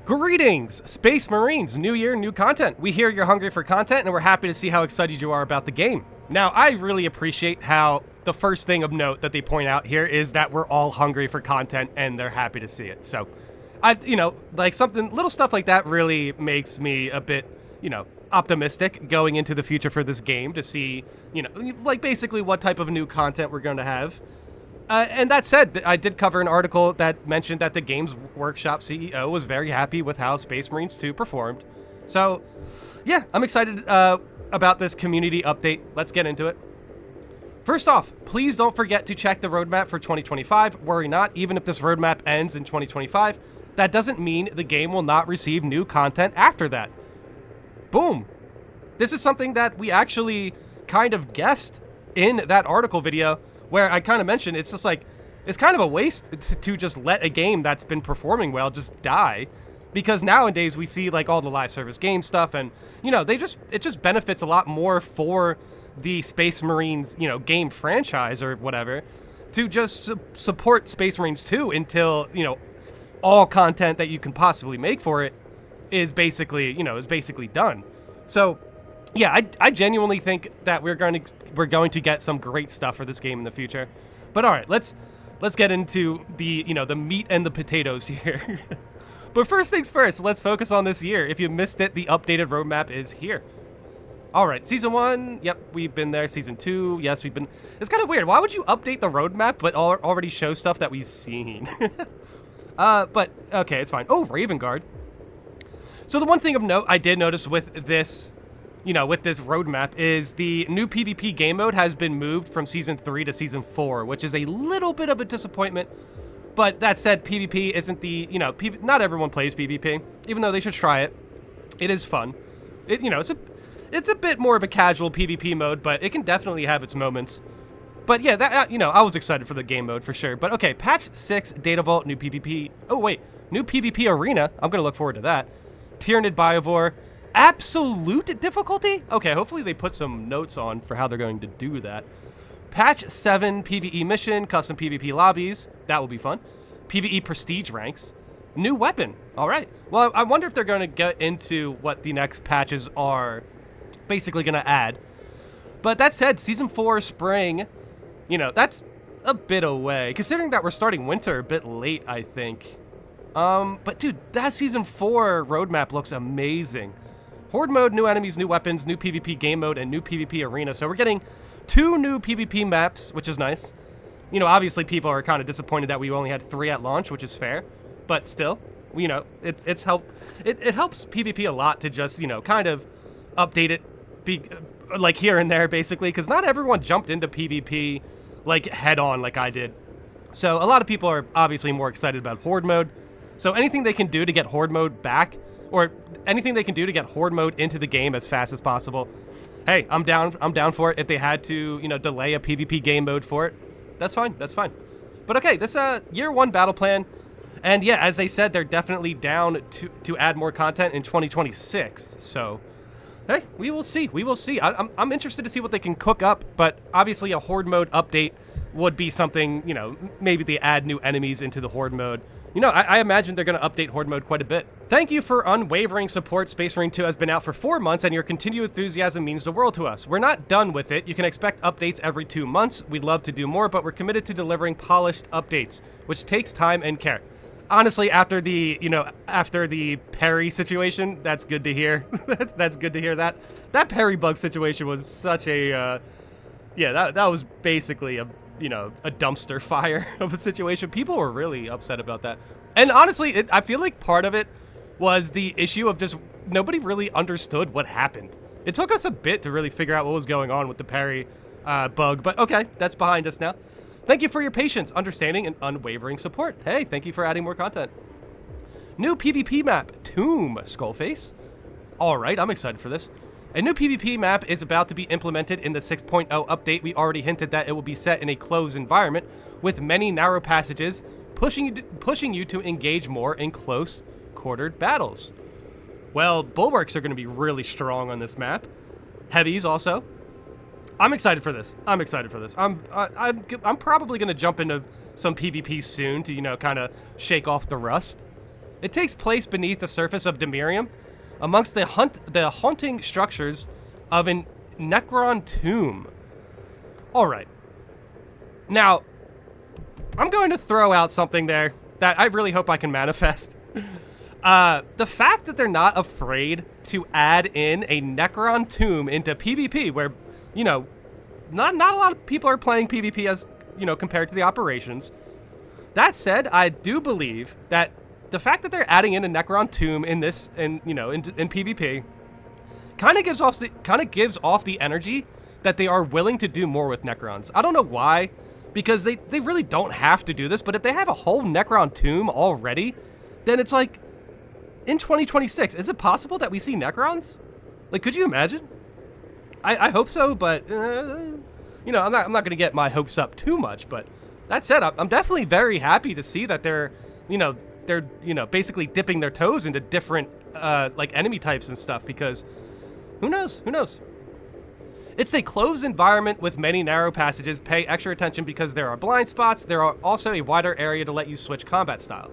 Greetings, Space Marines! New year, new content. We hear you're hungry for content, and we're happy to see how excited you are about the game. Now, I really appreciate how the first thing of note that they point out here is that we're all hungry for content, and they're happy to see it. So, little stuff like that really makes me a bit, optimistic going into the future for this game to see, basically what type of new content we're going to have. And that said, I did cover an article that mentioned that the Games Workshop CEO was very happy with how Space Marines 2 performed. So, yeah, I'm excited about this community update. Let's get into it. First off, please don't forget to check the roadmap for 2025. Worry not, even if this roadmap ends in 2025, that doesn't mean the game will not receive new content after that. Boom. This is something that we actually kind of guessed in that article video, where I kind of mentioned it's just like, it's kind of a waste to just let a game that's been performing well just die. Because nowadays we see like all the live service game stuff and, it just benefits a lot more for the Space Marines, game franchise or whatever to just support Space Marines 2 until, all content that you can possibly make for it is basically, done. So, yeah, I genuinely think that we're going to get some great stuff for this game in the future. But all right, let's get into the the meat and the potatoes here. But first things first, let's focus on this year. If you missed it, the updated roadmap is here. All right, season 1, yep, we've been there. Season 2, yes, we've been. It's kind of weird. Why would you update the roadmap but already show stuff that we've seen? But okay, it's fine. Oh, Raven Guard. So the one thing of note I did notice with this, with this roadmap is the new PvP game mode has been moved from Season 3 to Season 4, which is a little bit of a disappointment. But that said, PvP isn't the, not everyone plays PvP, even though they should try it. It is fun. It's a bit more of a casual PvP mode, but it can definitely have its moments. But yeah, that I was excited for the game mode for sure. But okay, patch 6, Data Vault, new PvP. Oh wait, new PvP arena. I'm gonna look forward to that. Tyranid Biovore. Absolute difficulty? Okay, hopefully they put some notes on for how they're going to do that. Patch 7, PvE mission, custom PvP lobbies. That will be fun. PvE prestige ranks. New weapon. All right. Well, I wonder if they're going to get into what the next patches are basically going to add. But that said, Season 4 spring, that's a bit away. Considering that we're starting winter a bit late, I think. But dude, that Season 4 roadmap looks amazing. Horde mode, new enemies, new weapons, new PvP game mode, and new PvP arena. So we're getting 2 new PvP maps, which is nice. Obviously people are kind of disappointed that we only had 3 at launch, which is fair. But still, it helps PvP a lot to just, kind of update it, like here and there, basically. Because not everyone jumped into PvP, like, head on like I did. So a lot of people are obviously more excited about Horde mode. So anything they can do to get Horde mode back, or anything they can do to get Horde mode into the game as fast as possible, hey, I'm down for it. If they had to, delay a PvP game mode for it, that's fine. But okay, this year 1 battle plan, and yeah, as they said, they're definitely down to add more content in 2026. So, hey, we will see. I'm interested to see what they can cook up. But obviously, a Horde mode update would be something. Maybe they add new enemies into the Horde mode. I imagine they're going to update Horde mode quite a bit. Thank you for unwavering support. Space Marine 2 has been out for 4 months, and your continued enthusiasm means the world to us. We're not done with it. You can expect updates every 2 months. We'd love to do more, but we're committed to delivering polished updates, which takes time and care. Honestly, after the Perry situation, that's good to hear. That's good to hear that. That Perry bug situation was such a, that was basically a dumpster fire of a situation. People were really upset about that. And honestly, I feel like part of it was the issue of just nobody really understood what happened. It took us a bit to really figure out what was going on with the Perry bug, but okay, that's behind us now. Thank you for your patience, understanding, and unwavering support. Hey, thank you for adding more content. New PvP map, Tomb Skullface. All right, I'm excited for this. A new PvP map is about to be implemented in the 6.0 update. We already hinted that it will be set in a closed environment with many narrow passages, pushing you to engage more in close-quartered battles. Well, bulwarks are going to be really strong on this map. Heavies also. I'm excited for this. I'm probably going to jump into some PvP soon to, kind of shake off the rust. It takes place beneath the surface of Demirium, amongst the haunting structures of an Necron tomb. Alright. Now, I'm going to throw out something there that I really hope I can manifest. The fact that they're not afraid to add in a Necron tomb into PvP, where, you know, not a lot of people are playing PvP as, you know, compared to the operations. That said, I do believe that the fact that they're adding in a Necron tomb in this, in PvP, kind of gives off the energy that they are willing to do more with Necrons. I don't know why, because they really don't have to do this, but if they have a whole Necron tomb already, then it's like, in 2026, is it possible that we see Necrons? Like, could you imagine? I hope so, but, you know, I'm not going to get my hopes up too much, but that said, I'm definitely very happy to see that they're basically dipping their toes into different, like, enemy types and stuff, because who knows? Who knows? It's a closed environment with many narrow passages. Pay extra attention because there are blind spots. There are also a wider area to let you switch combat style.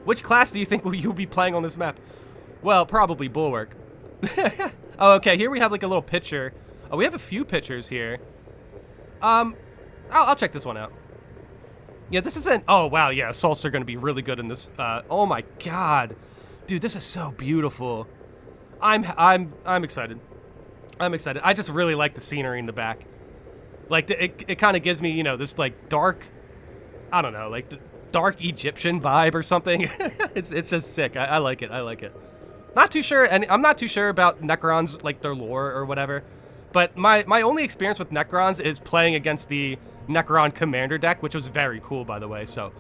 Which class do you think you'll be playing on this map? Well, probably Bulwark. Oh, okay, here we have like a little picture. Oh, we have a few pictures here. I'll check this one out. Yeah, this is an, oh wow, yeah, assaults are gonna be really good in this. Oh my god. Dude, this is so beautiful. I'm excited. I'm excited. I just really like the scenery in the back. Like, it kind of gives me, you know, this like dark, I don't know, like the dark Egyptian vibe or something. It's just sick. I like it. I like it. Not too sure, and I'm not too sure about Necrons, like their lore or whatever. But my only experience with Necrons is playing against the Necron Commander deck, which was very cool, by the way. So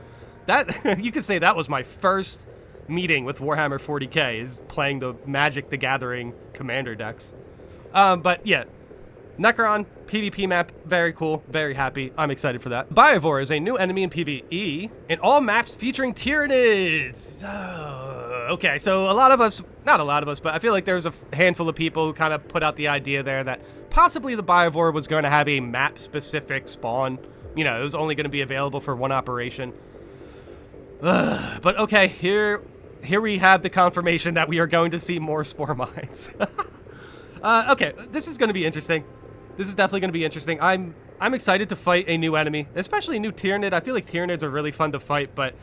that you could say that was my first meeting with Warhammer 40k, is playing the Magic the Gathering Commander decks. But yeah, Necron PvP map, very cool, very happy. I'm excited for that. Biovore is a new enemy in PvE in all maps featuring Tyranids. Okay, so a lot of us, not a lot of us, but I feel like there was a handful of people who kind of put out the idea there that possibly the Biovore was going to have a map-specific spawn. You know, it was only going to be available for one operation. But okay, here we have the confirmation that we are going to see more spore mines. Okay, this is going to be interesting. This is definitely going to be interesting. I'm excited to fight a new enemy, especially a new Tyranid. I feel like Tyranids are really fun to fight, but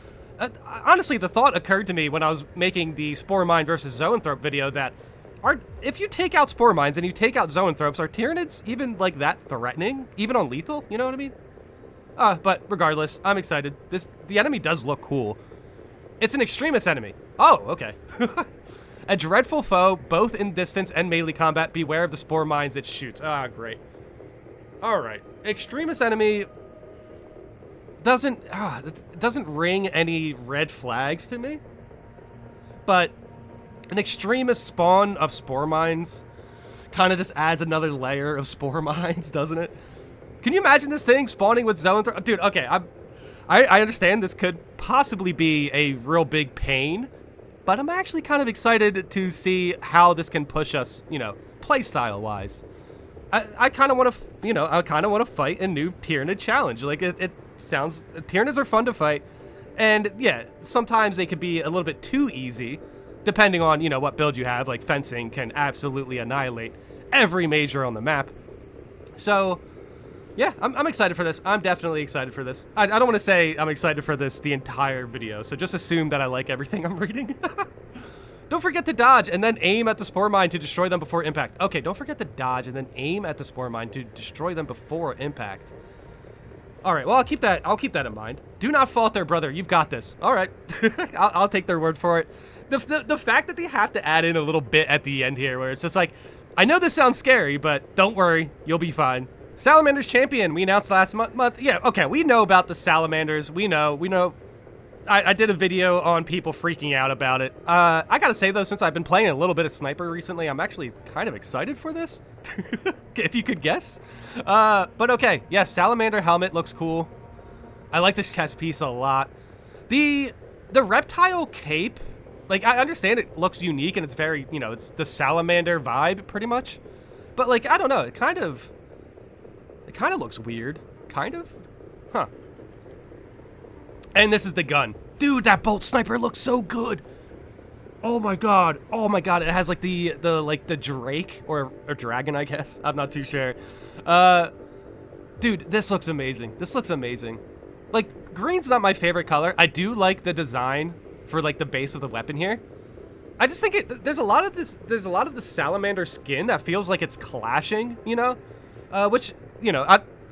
honestly, the thought occurred to me when I was making the Spore Mine versus Zoanthrope video that if you take out Spore Mines and you take out Zoanthropes, are Tyranids even like that threatening, even on lethal? You know what I mean? But regardless, I'm excited. The enemy does look cool. It's an extremist enemy. Oh, okay. A dreadful foe, both in distance and melee combat. Beware of the Spore Mines it shoots. Ah, great. Alright. Extremist enemy doesn't ring any red flags to me. But an extremist spawn of Spore Mines kind of just adds another layer of Spore Mines, doesn't it? Can you imagine this thing spawning with Zoanthrope? Dude, okay, I understand this could possibly be a real big pain, but I'm actually kind of excited to see how this can push us, you know, playstyle-wise. I kind of want to, you know, I kind of want to fight a new Tyranid challenge. Like, it sounds, Tyranids are fun to fight, and yeah, sometimes they could be a little bit too easy, depending on, you know, what build you have. Like, fencing can absolutely annihilate every major on the map. So, yeah, I'm excited for this. I'm definitely excited for this. I don't want to say I'm excited for this the entire video, so just assume that I like everything I'm reading. Don't forget to dodge and then aim at the Spore Mine to destroy them before impact. Okay, don't forget to dodge and then aim at the Spore Mine to destroy them before impact. All right, well, I'll keep that in mind. Do not falter, brother. You've got this. All right. I'll take their word for it. The fact that they have to add in a little bit at the end here where it's just like, I know this sounds scary, but don't worry, you'll be fine. Salamanders champion, we announced last month. Yeah, okay, we know about the Salamanders. We know. I did a video on people freaking out about it. I gotta say, though, since I've been playing a little bit of Sniper recently, I'm actually kind of excited for this, if you could guess. But okay, yeah, Salamander helmet looks cool. I like this chest piece a lot. The reptile cape, like, I understand it looks unique and it's very, you know, it's the Salamander vibe, pretty much. But, like, I don't know, it kind of looks weird. Kind of? Huh. And this is the gun. Dude, that bolt sniper looks so good. Oh my god, it has like the Drake or dragon, I guess. I'm not too sure. Dude, this looks amazing. This looks amazing. Like, green's not my favorite color. I do like the design for like the base of the weapon here. I just think there's a lot of the salamander skin that feels like it's clashing, you know? Which, you know,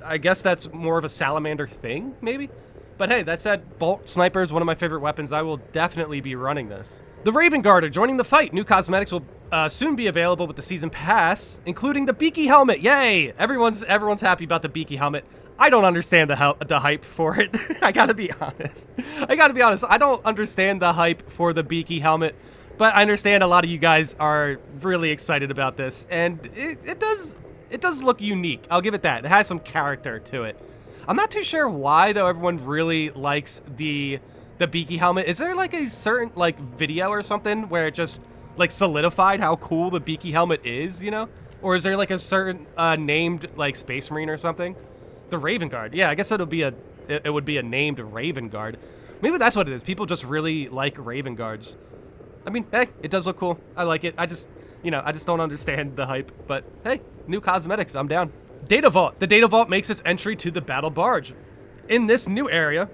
I guess that's more of a salamander thing, maybe? But hey, that said, Bolt Sniper is one of my favorite weapons. I will definitely be running this. The Raven Guard are joining the fight. New cosmetics will soon be available with the Season Pass, including the Beaky Helmet. Yay! Everyone's happy about the Beaky Helmet. I don't understand the hype for it. I gotta be honest. I don't understand the hype for the Beaky Helmet, but I understand a lot of you guys are really excited about this, and it does look unique. I'll give it that. It has some character to it. I'm not too sure why, though, everyone really likes the Beaky Helmet. Is there like a certain like video or something where it just like solidified how cool the Beaky Helmet is, you know? Or is there like a certain named like Space Marine or something? The Raven Guard. Yeah, I guess it would be a named Raven Guard. Maybe that's what it is. People just really like Raven Guards. I mean, hey, it does look cool. I like it. I just don't understand the hype. But hey, new cosmetics. I'm down. Data Vault. The Data Vault makes its entry to the Battle Barge. In this new area,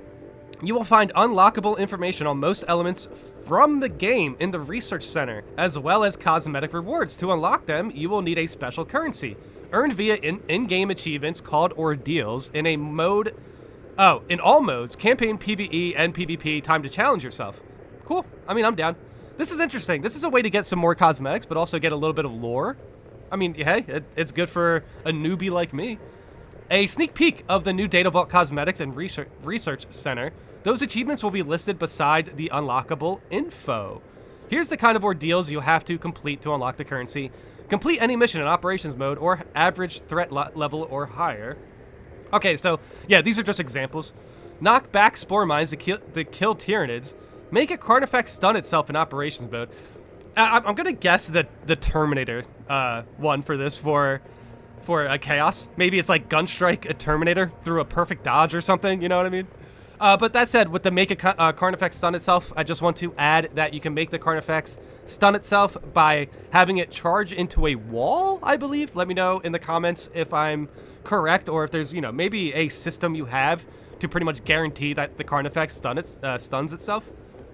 you will find unlockable information on most elements from the game in the Research Center, as well as cosmetic rewards. To unlock them, you will need a special currency, earned via in-game achievements called Ordeals in a mode... Oh, in all modes, campaign, PvE, and PvP, time to challenge yourself. Cool. I mean, I'm down. This is interesting. This is a way to get some more cosmetics, but also get a little bit of lore. I mean, hey, it's good for a newbie like me. A sneak peek of the new Data Vault cosmetics and research center. Those achievements will be listed beside the unlockable info. Here's the kind of ordeals you'll have to complete to unlock the currency. Complete any mission in operations mode or average threat level or higher. Okay, so yeah, these are just examples. Knock back spore mines to kill Tyranids. Make a Carnifex stun itself in operations mode. I'm gonna guess that the Terminator one for this for a Chaos. Maybe it's like Gunstrike a Terminator through a perfect dodge or something, you know what I mean? But that said, with the make a Carnifex stun itself, I just want to add that you can make the Carnifex stun itself by having it charge into a wall, I believe. Let me know in the comments if I'm correct, or if there's, you know, maybe a system you have to pretty much guarantee that the Carnifex stuns itself.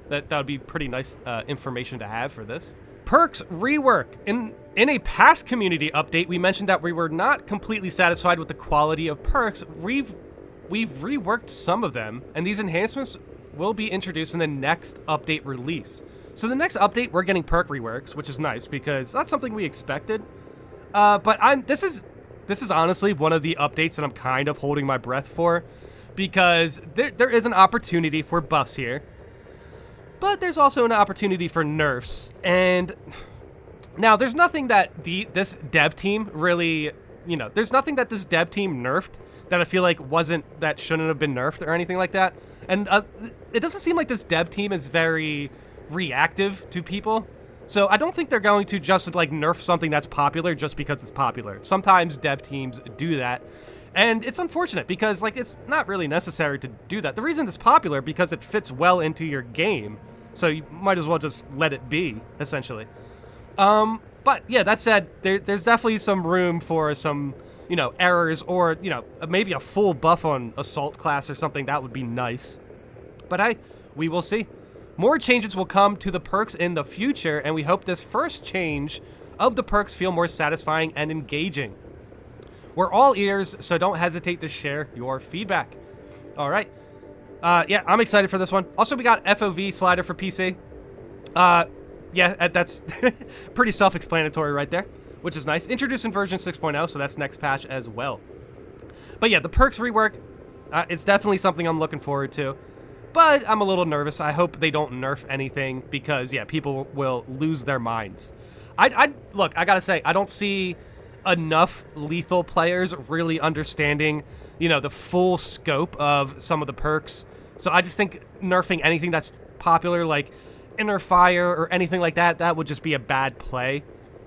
That would be pretty nice information to have for this. Perks rework. In a past community update, we mentioned that we were not completely satisfied with the quality of perks. We've reworked some of them, and these enhancements will be introduced in the next update release. So the next update, we're getting perk reworks, which is nice because that's something we expected. But this is honestly one of the updates that I'm kind of holding my breath for, because there is an opportunity for buffs here. But there's also an opportunity for nerfs, and now there's nothing that this dev team really, you know, there's nothing that this dev team nerfed that I feel like that shouldn't have been nerfed or anything like that. And it doesn't seem like this dev team is very reactive to people. So I don't think they're going to just like nerf something that's popular just because it's popular. Sometimes dev teams do that. And it's unfortunate because like it's not really necessary to do that. The reason it's popular because it fits well into your game. So you might as well just let it be, essentially. But yeah, that said, there's definitely some room for some, you know, errors, or, you know, maybe a full buff on Assault class or something. That would be nice. But hey, we will see. More changes will come to the perks in the future, and we hope this first change of the perks feel more satisfying and engaging. We're all ears, so don't hesitate to share your feedback. All right. Yeah, I'm excited for this one. Also, we got FOV slider for PC. Yeah, that's pretty self-explanatory right there, which is nice. Introduced in version 6.0, so that's next patch as well. But yeah, the perks rework, it's definitely something I'm looking forward to. But I'm a little nervous. I hope they don't nerf anything because, yeah, people will lose their minds. Look, I gotta say, I don't see enough lethal players really understanding, you know, the full scope of some of the perks. So I just think nerfing anything that's popular, like Inner Fire or anything like that, that would just be a bad play,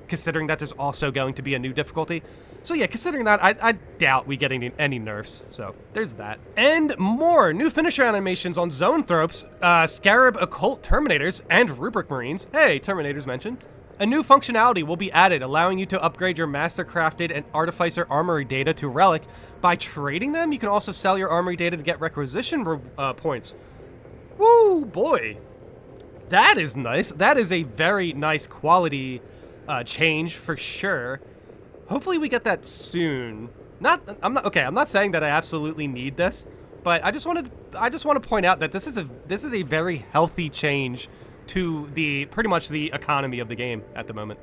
considering that there's also going to be a new difficulty. So yeah, considering that, I doubt we get any nerfs. So there's that. And more new finisher animations on Zoanthropes, Scarab Occult Terminators, and Rubric Marines. Hey, Terminators mentioned. A new functionality will be added, allowing you to upgrade your master-crafted and artificer armory data to Relic. By trading them, you can also sell your armory data to get requisition points. Woo, boy. That is nice. That is a very nice quality change for sure. Hopefully we get that soon. I'm not saying that I absolutely need this, but I just want to point out that this is a very healthy change to pretty much the economy of the game at the moment.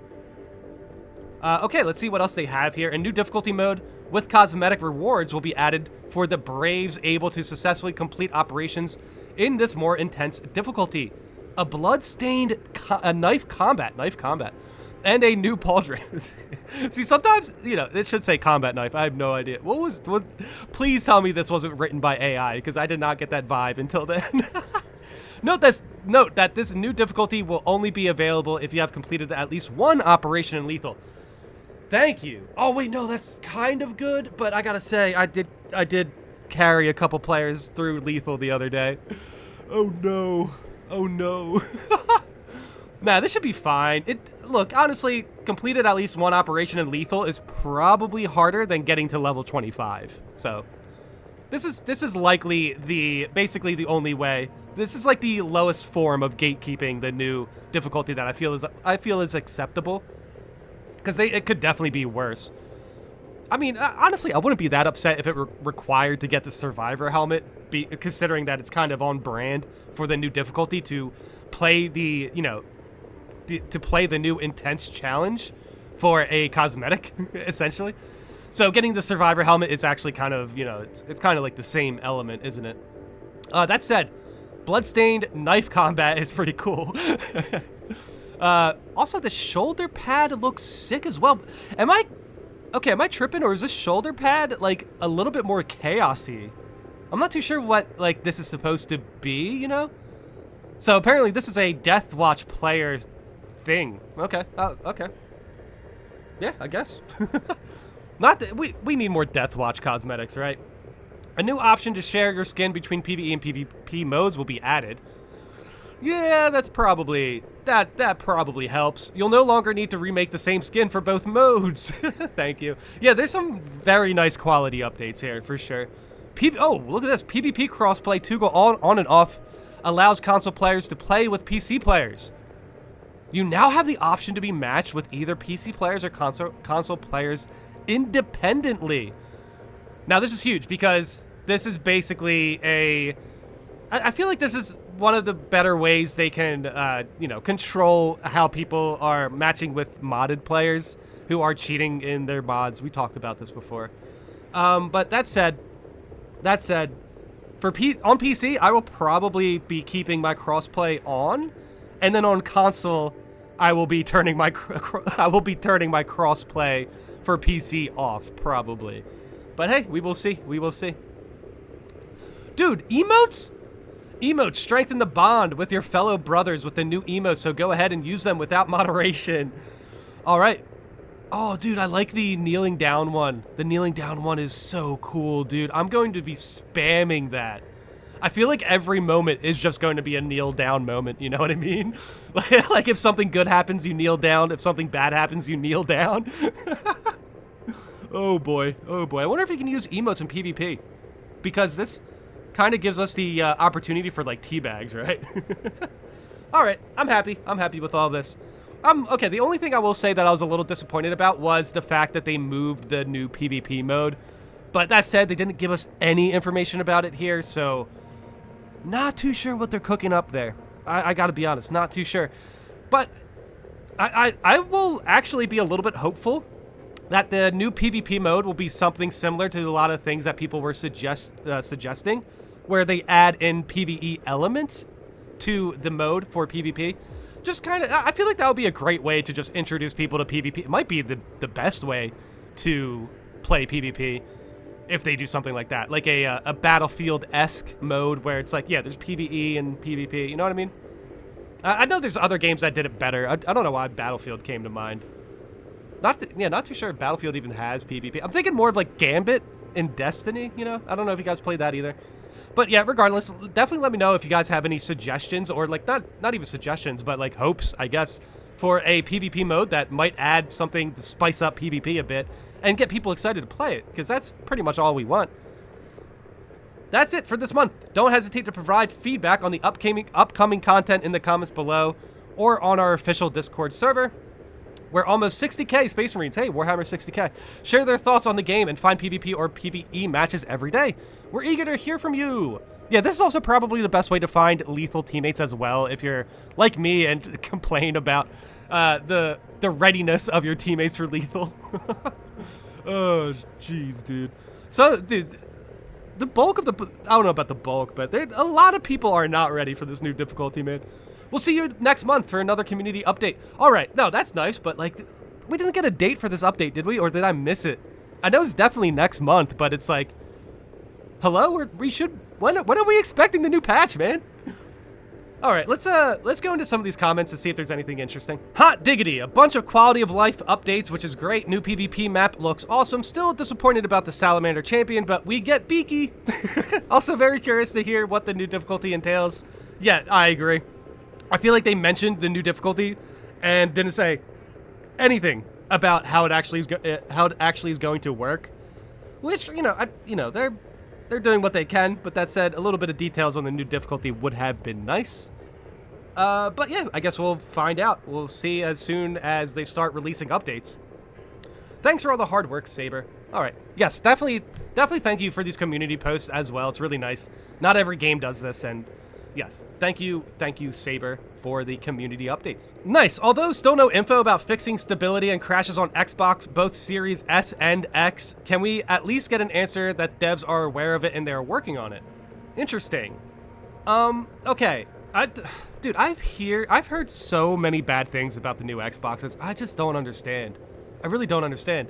Okay, let's see what else they have here. A new difficulty mode with cosmetic rewards will be added for the Braves able to successfully complete operations in this more intense difficulty. A blood-stained knife combat, and a new pauldron. See, sometimes, you know, it should say combat knife. I have no idea. Please tell me this wasn't written by AI, because I did not get that vibe until then. Note that this new difficulty will only be available if you have completed at least one operation in lethal. Thank you. Oh wait, no, that's kind of good, but I gotta say, I did carry a couple players through lethal the other day. Oh no. Oh no. Nah, this should be fine. Look, honestly, completed at least one operation in lethal is probably harder than getting to level 25. So, this is likely basically the only way. This is like the lowest form of gatekeeping the new difficulty that I feel is acceptable. Because it could definitely be worse. I mean, honestly, I wouldn't be that upset if it were required to get the Survivor helmet, considering that it's kind of on brand for the new difficulty to play to play the new intense challenge for a cosmetic, essentially. So getting the Survivor helmet is actually kind of, you know, it's kind of like the same element, isn't it? That said, bloodstained knife combat is pretty cool. Also, the shoulder pad looks sick as well. Am I tripping, or is this shoulder pad, like, a little bit more chaosy? I'm not too sure what, like, this is supposed to be, you know? So, apparently, this is a Death Watch player thing. Okay, okay. Yeah, I guess. We need more Death Watch cosmetics, right? A new option to share your skin between PvE and PvP modes will be added. Yeah, that probably helps. You'll no longer need to remake the same skin for both modes. Thank you. Yeah, there's some very nice quality updates here, for sure. Oh, look at this. PvP crossplay to go on and off allows console players to play with PC players. You now have the option to be matched with either PC players or console players independently. Now, this is huge because this is basically I feel like this is one of the better ways they can, you know, control how people are matching with modded players who are cheating in their mods. We talked about this before. But that said, on PC, I will probably be keeping my crossplay on, and then on console, I will be turning my crossplay for PC off, probably. But hey, we will see. We will see. Dude, emotes? Emotes strengthen the bond with your fellow brothers with the new emotes, so go ahead and use them without moderation. All right. Oh, dude, I like the kneeling down one. The kneeling down one is so cool, dude. I'm going to be spamming that. I feel like every moment is just going to be a kneel down moment, you know what I mean? Like if something good happens, you kneel down. If something bad happens, you kneel down. Oh boy, oh boy. I wonder if you can use emotes in PvP. Because this kind of gives us the opportunity for like teabags, right? All right, I'm happy. I'm happy with all this. Okay, the only thing I will say that I was a little disappointed about was the fact that they moved the new PvP mode. But that said, they didn't give us any information about it here, so not too sure what they're cooking up there. I gotta be honest, not too sure. But I will actually be a little bit hopeful that the new PvP mode will be something similar to a lot of things that people were suggesting, where they add in PvE elements to the mode for PvP. Just kind of, I feel like that would be a great way to just introduce people to PvP. It might be the best way to play PvP if they do something like that. Like a Battlefield-esque mode where it's like, yeah, there's PvE and PvP, you know what I mean? I know there's other games that did it better. I don't know why Battlefield came to mind. Not too sure if Battlefield even has PvP. I'm thinking more of like Gambit in Destiny, you know? I don't know if you guys played that either. But yeah, regardless, definitely let me know if you guys have any suggestions, or like not even suggestions, but like hopes, I guess, for a PvP mode that might add something to spice up PvP a bit and get people excited to play it, because that's pretty much all we want. That's it for this month. Don't hesitate to provide feedback on the upcoming content in the comments below or on our official Discord server. We're almost 60k Space Marines. Hey, Warhammer 60k. Share their thoughts on the game and find PvP or PvE matches every day. We're eager to hear from you. Yeah, this is also probably the best way to find lethal teammates as well, if you're like me and complain about the readiness of your teammates for lethal. Oh, jeez, dude. So, dude, the bulk of the... I don't know about the bulk, but a lot of people are not ready for this new difficulty, man. We'll see you next month for another community update. All right, no, that's nice, but like, we didn't get a date for this update, did we? Or did I miss it? I know it's definitely next month, but it's like, hello? When are we expecting the new patch, man? All right, let's go into some of these comments to see if there's anything interesting. Hot diggity, a bunch of quality of life updates, which is great. New PvP map looks awesome. Still disappointed about the Salamander champion, but we get Beaky. Also very curious to hear what the new difficulty entails. Yeah, I agree. I feel like they mentioned the new difficulty and didn't say anything about how it actually is going to work. Which, they're doing what they can, but that said, a little bit of details on the new difficulty would have been nice. But yeah, I guess we'll find out. We'll see as soon as they start releasing updates. Thanks for all the hard work, Saber. All right. Yes, definitely thank you for these community posts as well. It's really nice. Not every game does this, and yes, thank you, Saber, for the community updates. Nice. Although still no info about fixing stability and crashes on Xbox, both Series S and X, can we at least get an answer that devs are aware of it and they're working on it? Interesting. Okay. Dude, I've heard so many bad things about the new Xboxes. I just don't understand. I really don't understand.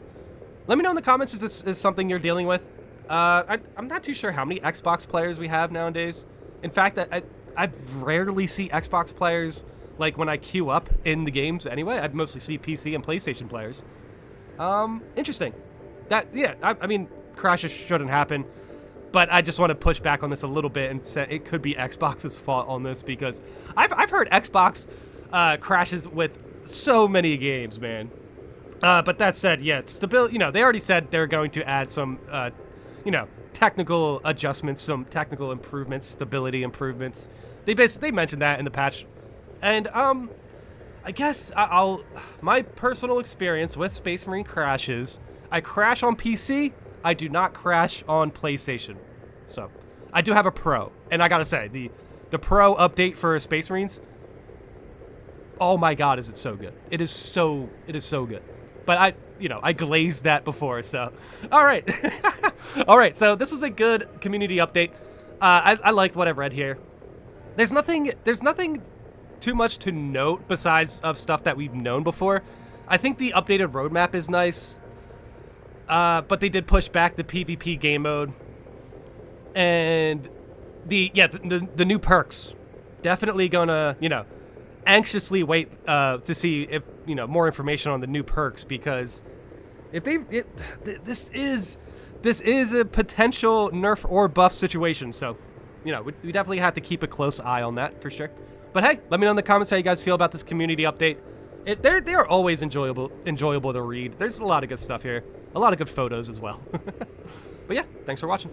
Let me know in the comments if this is something you're dealing with. I'm not too sure how many Xbox players we have nowadays. In fact, I rarely see Xbox players, like, when I queue up in the games anyway. I mostly see PC and PlayStation players. Interesting. I mean, crashes shouldn't happen, but I just want to push back on this a little bit and say it could be Xbox's fault on this, because I've heard Xbox crashes with so many games, man. But that said, yeah, stability, they already said they're going to add some, technical adjustments, some technical improvements, stability improvements. They mentioned that in the patch. And I guess my personal experience with Space Marine crashes, I crash on PC, I do not crash on PlayStation. So I do have a Pro, and I gotta say, the Pro update for Space Marines, oh my god, is it so good. It is so good. But I glazed that before, so. All right. All right, so this was a good community update. I liked what I've read here. There's nothing too much to note besides of stuff that we've known before. I think the updated roadmap is nice, but they did push back the PvP game mode. And the new perks. Definitely gonna, anxiously wait to see if more information on the new perks, because if this is a potential nerf or buff situation, so we definitely have to keep a close eye on that for sure. But hey, let me know in the comments how you guys feel about this community update. They are always enjoyable to read. There's a lot of good stuff here, a lot of good photos as well. But yeah, thanks for watching.